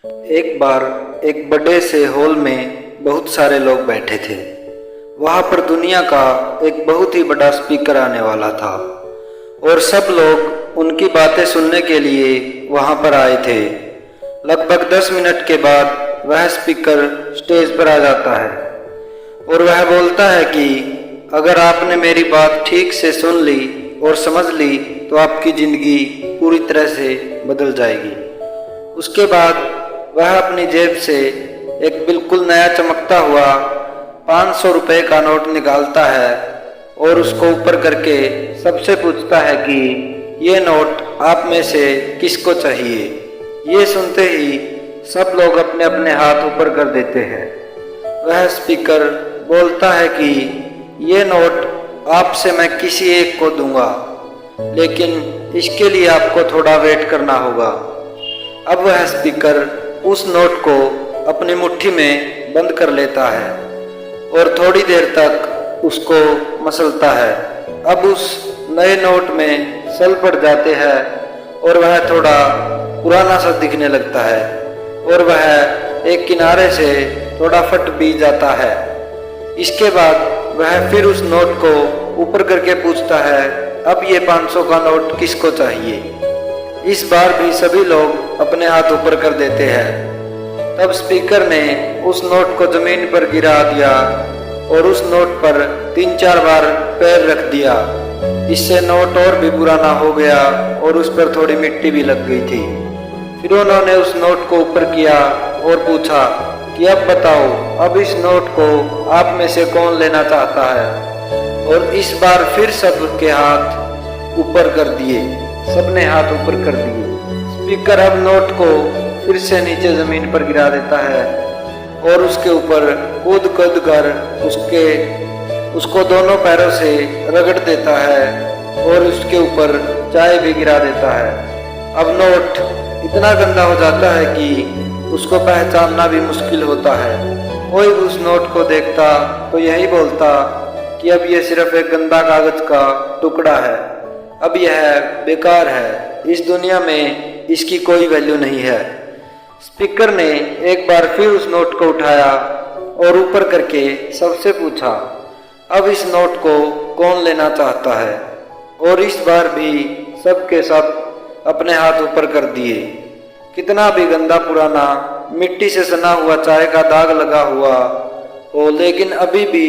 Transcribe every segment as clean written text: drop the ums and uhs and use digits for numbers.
एक बार एक बड़े से हॉल में बहुत सारे लोग बैठे थे। वहाँ पर दुनिया का एक बहुत ही बड़ा स्पीकर आने वाला था और सब लोग उनकी बातें सुनने के लिए वहाँ पर आए थे। लगभग 10 मिनट के बाद वह स्पीकर स्टेज पर आ जाता है और वह बोलता है कि अगर आपने मेरी बात ठीक से सुन ली और समझ ली तो आपकी ज़िंदगी पूरी तरह से बदल जाएगी। उसके बाद वह अपनी जेब से एक बिल्कुल नया चमकता हुआ 500 रुपये का नोट निकालता है और उसको ऊपर करके सबसे पूछता है कि ये नोट आप में से किसको चाहिए। ये सुनते ही सब लोग अपने अपने हाथ ऊपर कर देते हैं। वह स्पीकर बोलता है कि ये नोट आपसे मैं किसी एक को दूंगा, लेकिन इसके लिए आपको थोड़ा वेट करना होगा। अब वह स्पीकर उस नोट को अपनी मुट्ठी में बंद कर लेता है और थोड़ी देर तक उसको मसलता है। अब उस नए नोट में सल पड़ जाते हैं और वह थोड़ा पुराना सा दिखने लगता है और वह एक किनारे से थोड़ा फट भी जाता है। इसके बाद वह फिर उस नोट को ऊपर करके पूछता है, अब ये 500 का नोट किसको चाहिए। इस बार भी सभी लोग अपने हाथ ऊपर कर देते हैं। तब स्पीकर ने उस नोट को जमीन पर गिरा दिया और उस नोट पर 3-4 बार पैर रख दिया। इससे नोट और भी पुराना हो गया और उस पर थोड़ी मिट्टी भी लग गई थी। फिर उन्होंने उस नोट को ऊपर किया और पूछा कि अब बताओ, अब इस नोट को आप में से कौन लेना चाहता है। और इस बार फिर सबके हाथ ऊपर कर दिए, सबने हाथ ऊपर कर दिए। स्पीकर अब नोट को फिर से नीचे जमीन पर गिरा देता है और उसके ऊपर कूद कूद कर उसको दोनों पैरों से रगड़ देता है और उसके ऊपर चाय भी गिरा देता है। अब नोट इतना गंदा हो जाता है कि उसको पहचानना भी मुश्किल होता है। कोई उस नोट को देखता तो यही बोलता कि अब यह सिर्फ एक गंदा कागज का टुकड़ा है, अब यह बेकार है, इस दुनिया में इसकी कोई वैल्यू नहीं है। स्पीकर ने एक बार फिर उस नोट को उठाया और ऊपर करके सबसे पूछा, अब इस नोट को कौन लेना चाहता है। और इस बार भी सब के सब अपने हाथ ऊपर कर दिए। कितना भी गंदा पुराना मिट्टी से सना हुआ चाय का दाग लगा हुआ हो, लेकिन अभी भी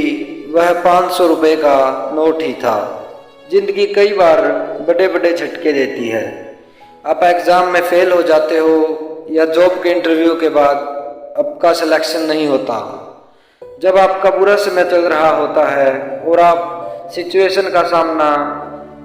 वह 500 रुपये का नोट ही था। जिंदगी कई बार बड़े बड़े झटके देती है। आप एग्ज़ाम में फेल हो जाते हो या जॉब के इंटरव्यू के बाद आपका सिलेक्शन नहीं होता। जब आपका बुरा समय चल रहा होता है और आप सिचुएशन का सामना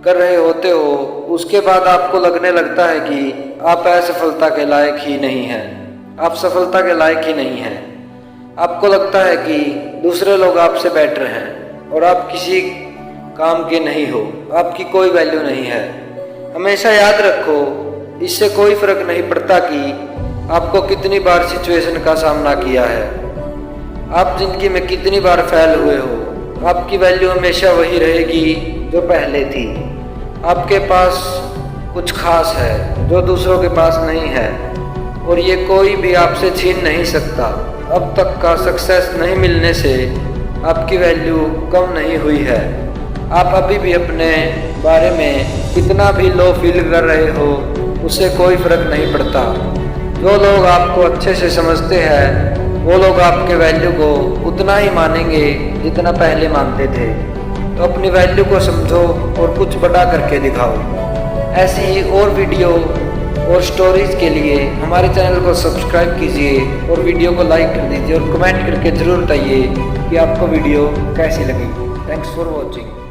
कर रहे होते हो, उसके बाद आपको लगने लगता है कि आप असफलता के लायक ही नहीं हैं, आप सफलता के लायक ही नहीं हैं। आपको लगता है कि दूसरे लोग आपसे बेटर हैं और आप किसी काम के नहीं हो, आपकी कोई वैल्यू नहीं है। हमेशा याद रखो, इससे कोई फर्क नहीं पड़ता कि आपको कितनी बार सिचुएशन का सामना किया है, आप जिंदगी में कितनी बार फेल हुए हो, आपकी वैल्यू हमेशा वही रहेगी जो पहले थी। आपके पास कुछ खास है जो दूसरों के पास नहीं है और ये कोई भी आपसे छीन नहीं सकता। अब तक का सक्सेस नहीं मिलने से आपकी वैल्यू कम नहीं हुई है। आप अभी भी अपने बारे में कितना भी लो फील कर रहे हो, उससे कोई फर्क नहीं पड़ता। जो लोग आपको अच्छे से समझते हैं वो लोग आपके वैल्यू को उतना ही मानेंगे जितना पहले मानते थे। तो अपनी वैल्यू को समझो और कुछ बड़ा करके दिखाओ। ऐसी ही और वीडियो और स्टोरीज के लिए हमारे चैनल को सब्सक्राइब कीजिए और वीडियो को लाइक कर दीजिए और कमेंट करके ज़रूर बताइए कि आपको वीडियो कैसी लगी। Thanks for watching.